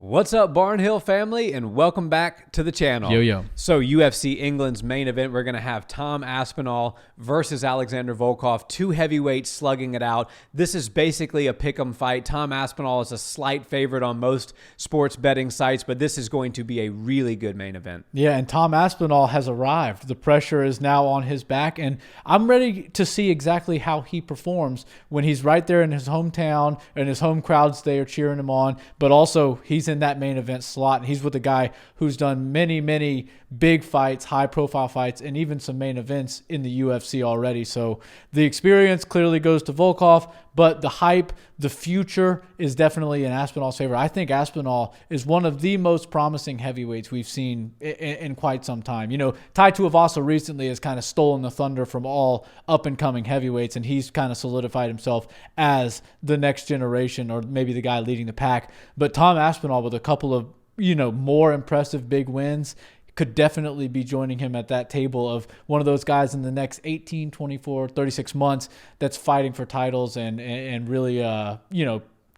What's up, Barnhill family, and welcome back to the channel. Yo. So UFC England's main event, we're going to have Tom Aspinall versus Alexander Volkov, two heavyweights slugging it out. This is basically a pick'em fight. Tom Aspinall is a slight favorite on most sports betting sites, but this is going to be a really good main event. Yeah, and Tom Aspinall has arrived. The pressure is now on his back, and I'm ready to see exactly how he performs when he's right there in his hometown and his home crowds they are cheering him on, but also he's in that main event slot, and he's with a guy who's done many big fights, high-profile fights, and even some main events in the UFC already. So the experience clearly goes to Volkov, but the hype, the future is definitely in Aspinall's favor. I think Aspinall is one of the most promising heavyweights we've seen in quite some time. You know, Tai Tuivasa recently has kind of stolen the thunder from all up-and-coming heavyweights, and he's kind of solidified himself as the next generation, or maybe the guy leading the pack. But Tom Aspinall, with a couple of, more impressive big wins, could definitely be joining him at that table of one of those guys in the next 18, 24, 36 months that's fighting for titles and really,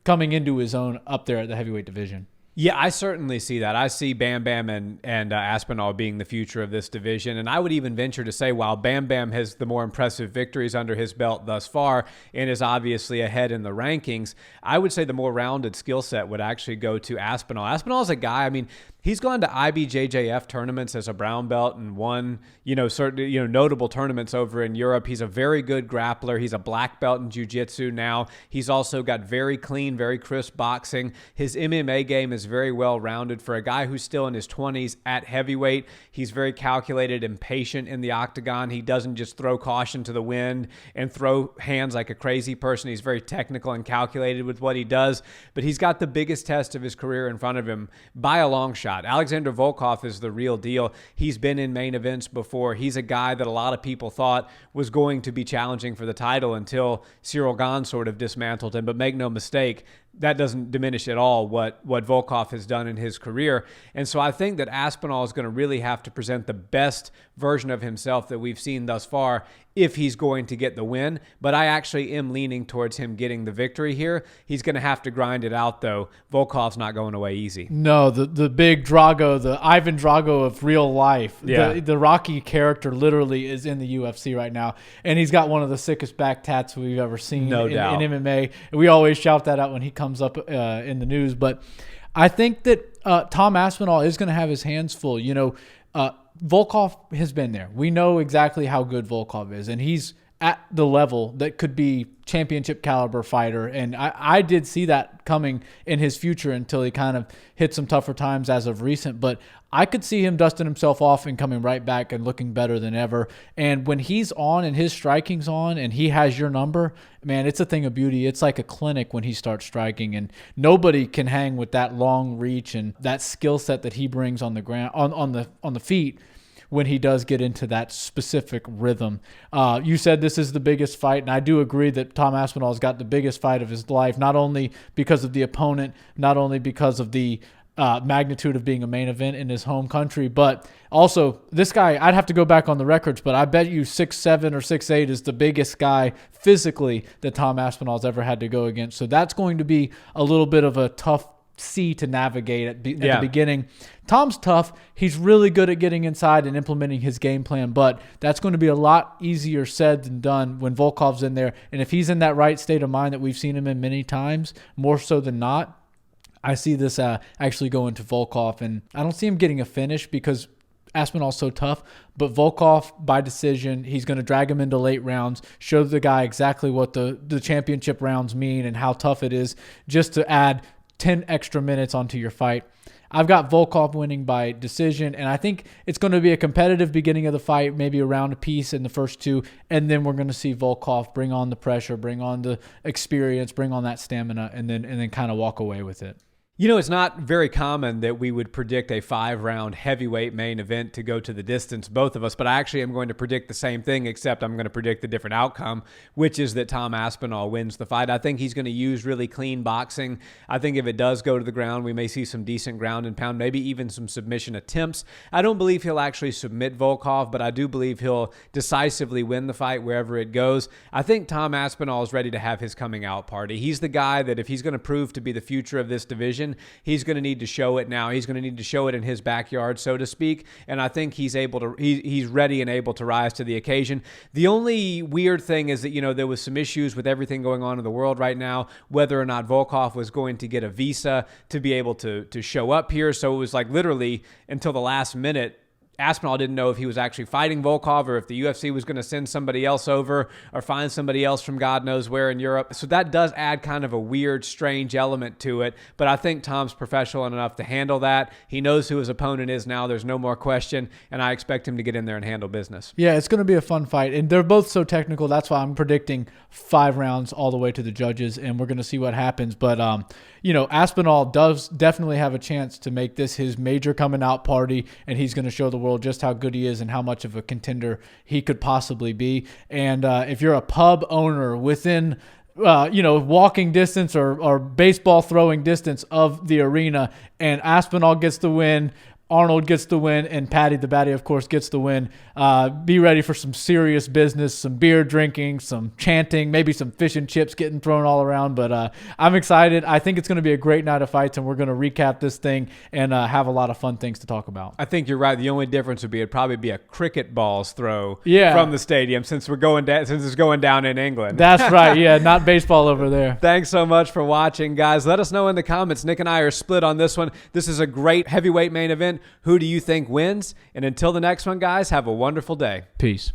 coming into his own up there at the heavyweight division. Yeah, I certainly see that. I see Bam Bam and Aspinall being the future of this division. And I would even venture to say, while Bam Bam has the more impressive victories under his belt thus far and is obviously ahead in the rankings, I would say the more rounded skill set would actually go to Aspinall. Aspinall is a guy, he's gone to IBJJF tournaments as a brown belt and won, certain, notable tournaments over in Europe. He's a very good grappler. He's a black belt in jiu-jitsu now. He's also got very clean, very crisp boxing. His MMA game is very well-rounded for a guy who's still in his 20s at heavyweight. He's very calculated and patient in the octagon. He doesn't just throw caution to the wind and throw hands like a crazy person. He's very technical and calculated with what he does, but he's got the biggest test of his career in front of him by a long shot. Alexander Volkov is the real deal. He's been in main events before. He's a guy that a lot of people thought was going to be challenging for the title until Cyril Gane sort of dismantled him. But make no mistake, that doesn't diminish at all what Volkov has done in his career. And so I think that Aspinall is going to really have to present the best version of himself that we've seen thus far if he's going to get the win. But I actually am leaning towards him getting the victory here. He's going to have to grind it out, though. Volkov's not going away easy. No, the big Drago, the Ivan Drago of real life. Yeah. The Rocky character literally is in the UFC right now. And he's got one of the sickest back tats we've ever seen No doubt. in MMA. We always shout that out when he comes up in the news. But I think that Tom Aspinall is going to have his hands full. Volkov has been there. We know exactly how good Volkov is, and he's at the level that could be championship caliber fighter. And I did see that coming in his future until he kind of hit some tougher times as of recent. But I could see him dusting himself off and coming right back and looking better than ever. And when he's on and his striking's on and he has your number, man, it's a thing of beauty. It's like a clinic when he starts striking, and nobody can hang with that long reach and that skill set that he brings on the ground, on the feet, when he does get into that specific rhythm. You said this is the biggest fight, and I do agree that Tom Aspinall has got the biggest fight of his life, not only because of the opponent, not only because of the magnitude of being a main event in his home country, but also this guy, I'd have to go back on the records, but I bet you 6'7" or 6'8" is the biggest guy physically that Tom Aspinall's ever had to go against. So that's going to be a little bit of a tough sea to navigate at the beginning. Tom's tough. He's really good at getting inside and implementing his game plan, but that's going to be a lot easier said than done when Volkov's in there. And if he's in that right state of mind that we've seen him in many times, more so than not, I see this actually going to Volkov. And I don't see him getting a finish because Aspinall's so tough, but Volkov by decision, he's going to drag him into late rounds, show the guy exactly what the championship rounds mean and how tough it is, just to add 10 extra minutes onto your fight. I've got Volkov winning by decision, and I think it's going to be a competitive beginning of the fight, maybe a round apiece in the first two, and then we're going to see Volkov bring on the pressure, bring on the experience, bring on that stamina, and then kind of walk away with it. It's not very common that we would predict a 5-round heavyweight main event to go to the distance, both of us, but I actually am going to predict the same thing, except I'm going to predict a different outcome, which is that Tom Aspinall wins the fight. I think he's going to use really clean boxing. I think if it does go to the ground, we may see some decent ground and pound, maybe even some submission attempts. I don't believe he'll actually submit Volkov, but I do believe he'll decisively win the fight wherever it goes. I think Tom Aspinall is ready to have his coming out party. He's the guy that if he's going to prove to be the future of this division, decision, he's going to need to show it now. He's going to need to show it in his backyard, so to speak. And I think he's ready and able to rise to the occasion. The only weird thing is that, there was some issues with everything going on in the world right now, whether or not Volkov was going to get a visa to be able to show up here. So it was like literally until the last minute, Aspinall didn't know if he was actually fighting Volkov or if the UFC was going to send somebody else over or find somebody else from God knows where in Europe. So that does add kind of a weird, strange element to it. But I think Tom's professional enough to handle that. He knows who his opponent is now. There's no more question. And I expect him to get in there and handle business. Yeah, it's going to be a fun fight. And they're both so technical. That's why I'm predicting 5 rounds all the way to the judges. And we're going to see what happens. But, Aspinall does definitely have a chance to make this his major coming out party. And he's going to show the world just how good he is and how much of a contender he could possibly be. And if you're a pub owner within walking distance or baseball throwing distance of the arena, and Aspinall gets the win, Arnold gets the win, and Paddy the Baddy, of course, gets the win. Be ready for some serious business, some beer drinking, some chanting, maybe some fish and chips getting thrown all around. But I'm excited. I think it's going to be a great night of fights, and we're going to recap this thing and have a lot of fun things to talk about. I think you're right. The only difference would be it'd probably be a cricket balls throw from the stadium since it's going down in England. That's right. Yeah, not baseball over there. Thanks so much for watching, guys. Let us know in the comments. Nick and I are split on this one. This is a great heavyweight main event. Who do you think wins? And until the next one, guys, have a wonderful day. Peace.